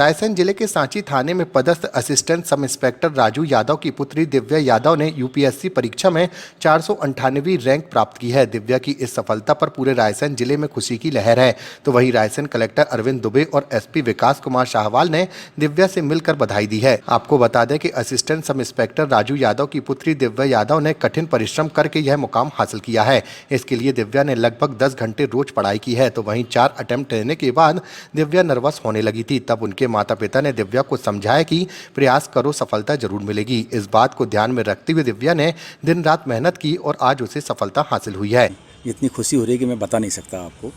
रायसेन जिले के सांची थाने में पदस्थ assistant sub inspector Raju Yadav की पुत्री दिव्या यादव ने यूपीएससी परीक्षा में 498वीं रैंक प्राप्त की है। दिव्या की इस सफलता पर पूरे रायसेन जिले में खुशी की लहर है। तो वहीं रायसेन कलेक्टर अरविंद दुबे और एसपी विकास कुमार शाहवाल ने दिव्या से मिलकर बधाई दी है। आपको बता दें कि assistant sub inspector Raju Yadav की पुत्री दिव्या यादव ने कठिन परिश्रम करके यह मुकाम हासिल किया है। इसके लिए दिव्या ने लगभग 10 घंटे रोज पढ़ाई की है। तो वहीं 4 अटेम्प्ट लेने के बाद दिव्या नर्वस होने लगी थी। तब उनके माता पिता ने दिव्या को समझाया कि प्रयास करो, सफलता जरूर मिलेगी। इस बात को ध्यान में रखते हुए दिव्या ने दिन रात मेहनत की और आज उसे सफलता हासिल हुई है। इतनी खुशी हो रही है कि मैं बता नहीं सकता आपको।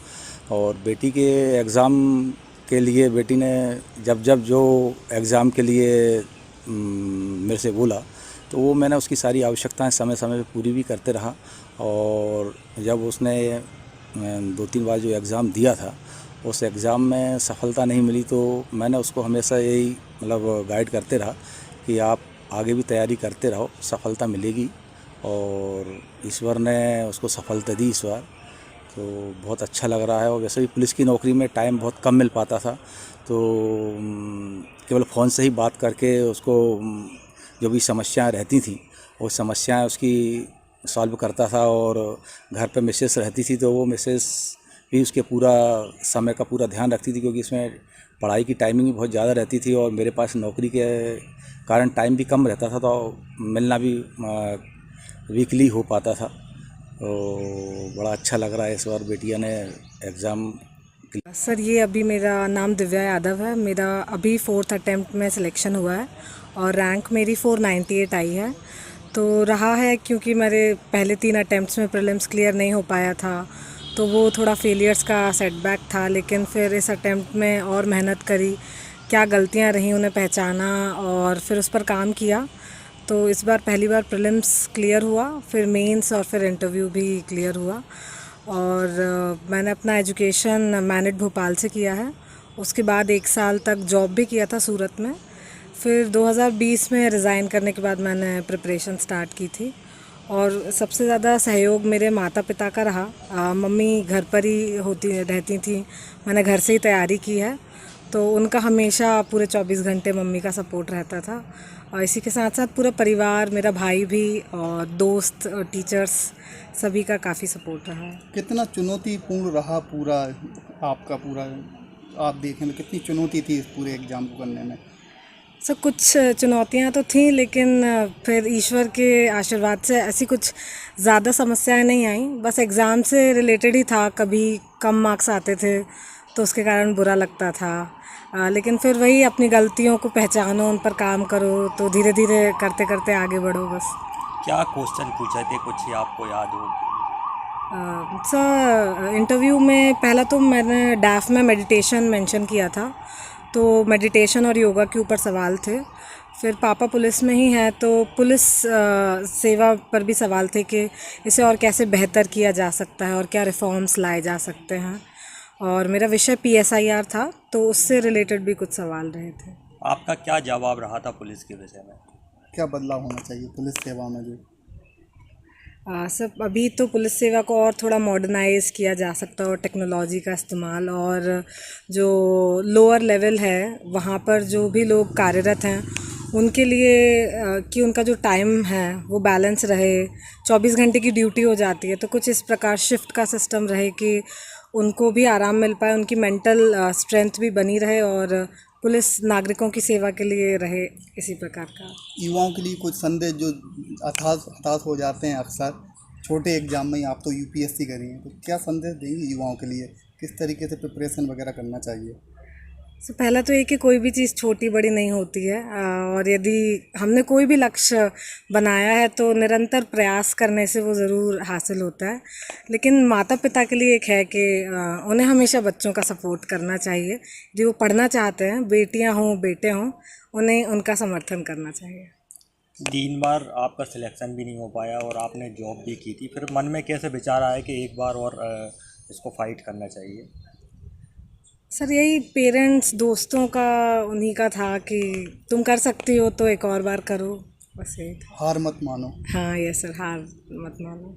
और बेटी के एग्ज़ाम के लिए बेटी ने जब जब जो एग्ज़ाम के लिए मेरे से बोला तो वो मैंने उसकी सारी आवश्यकताएं समय समय पे पूरी भी करते रहा। और जब उसने 2-3 बार जो एग्ज़ाम दिया था उस एग्ज़ाम में सफलता नहीं मिली तो मैंने उसको हमेशा यही मतलब गाइड करते रहा कि आप आगे भी तैयारी करते रहो, सफलता मिलेगी। और ईश्वर ने उसको सफलता दी इस बार, तो बहुत अच्छा लग रहा है। और वैसे भी पुलिस की नौकरी में टाइम बहुत कम मिल पाता था, तो केवल फ़ोन से ही बात करके उसको जो भी समस्याएं रहती थी वो समस्याएं उसकी सॉल्व करता था। और घर पे मिसेस रहती थी तो वो मिसेस भी उसके पूरा समय का पूरा ध्यान रखती थी, क्योंकि इसमें पढ़ाई की टाइमिंग भी बहुत ज़्यादा रहती थी और मेरे पास नौकरी के कारण टाइम भी कम रहता था, तो मिलना भी वीकली हो पाता था। तो बड़ा अच्छा लग रहा है इस बार बेटिया ने एग्ज़ाम। सर ये अभी मेरा नाम दिव्या यादव है। मेरा अभी 4th अटेम्प्ट में सिलेक्शन हुआ है और रैंक मेरी 498 आई है। तो रहा है क्योंकि मेरे पहले 3 अटेम्प्ट्स में प्रीलिम्स क्लियर नहीं हो पाया था, तो वो थोड़ा फेलियर्स का सेटबैक था। लेकिन फिर इस अटेम्प्ट में और मेहनत करी, क्या गलतियां रही उन्हें पहचाना और फिर उस पर काम किया। तो इस बार पहली बार प्रीलिम्स क्लियर हुआ, फिर मेंस और फिर इंटरव्यू भी क्लियर हुआ। और मैंने अपना एजुकेशन मैनेट भोपाल से किया है। उसके बाद 1 साल तक जॉब भी किया था सूरत में। फिर 2020 में रिज़ाइन करने के बाद मैंने प्रिपरेशन स्टार्ट की थी। और सबसे ज़्यादा सहयोग मेरे माता पिता का रहा। मम्मी घर पर ही रहती थी, मैंने घर से ही तैयारी की है, तो उनका हमेशा पूरे 24 घंटे मम्मी का सपोर्ट रहता था। और इसी के साथ साथ पूरा परिवार, मेरा भाई भी और दोस्त और टीचर्स सभी का काफ़ी सपोर्ट रहा है। कितना चुनौतीपूर्ण रहा पूरा आपका पूरा, आप देखें तो कितनी चुनौती थी इस पूरे एग्ज़ाम को करने में? सर कुछ चुनौतियां तो थीं, लेकिन फिर ईश्वर के आशीर्वाद से ऐसी कुछ ज़्यादा समस्याएं नहीं आई। बस एग्ज़ाम से रिलेटेड ही था, कभी कम मार्क्स आते थे तो उसके कारण बुरा लगता था। लेकिन फिर वही अपनी गलतियों को पहचानो, उन पर काम करो, तो धीरे धीरे करते करते आगे बढ़ो बस। क्या क्वेश्चन पूछे थे, कुछ आपको याद हो? सर इंटरव्यू में पहला तो मैंने डैफ में मेडिटेशन मेंशन किया था, तो मेडिटेशन और योगा के ऊपर सवाल थे। फिर पापा पुलिस में ही है तो पुलिस सेवा पर भी सवाल थे कि इसे और कैसे बेहतर किया जा सकता है और क्या रिफॉर्म्स लाए जा सकते हैं। और मेरा विषय PSIR था, तो उससे रिलेटेड भी कुछ सवाल रहे थे। आपका क्या जवाब रहा था पुलिस के विषय में? क्या बदलाव होना चाहिए पुलिस सेवा में जो? सब अभी तो पुलिस सेवा को और थोड़ा मॉडर्नाइज़ किया जा सकता है और टेक्नोलॉजी का इस्तेमाल, और जो लोअर लेवल है वहाँ पर जो भी लोग कार्यरत हैं उनके लिए कि उनका जो टाइम है वो बैलेंस रहे। 24 घंटे की ड्यूटी हो जाती है, तो कुछ इस प्रकार शिफ्ट का सिस्टम रहे कि उनको भी आराम मिल पाए, उनकी मेंटल स्ट्रेंथ भी बनी रहे और पुलिस नागरिकों की सेवा के लिए रहे, इसी प्रकार का। युवाओं के लिए कुछ संदेश जो हताश हो जाते हैं अक्सर छोटे एग्जाम में ही, आप तो यूपीएससी करी हैं, तो क्या संदेश देंगे युवाओं के लिए, किस तरीके से प्रिपरेशन वगैरह करना चाहिए? तो पहला तो ये कि कोई भी चीज़ छोटी बड़ी नहीं होती है, और यदि हमने कोई भी लक्ष्य बनाया है तो निरंतर प्रयास करने से वो ज़रूर हासिल होता है। लेकिन माता पिता के लिए एक है कि उन्हें हमेशा बच्चों का सपोर्ट करना चाहिए। जो वो पढ़ना चाहते हैं, बेटियां हों बेटे हों, उन्हें उनका समर्थन करना चाहिए। 3 बार आपका सिलेक्शन भी नहीं हो पाया और आपने जॉब भी की थी, फिर मन में कैसे विचार आया कि एक बार और इसको फाइट करना चाहिए? सर यही पेरेंट्स दोस्तों का, उन्हीं का था कि तुम कर सकती हो तो एक और बार करो, बस यही था। हार मत मानो। हाँ यस सर, हार मत मानो।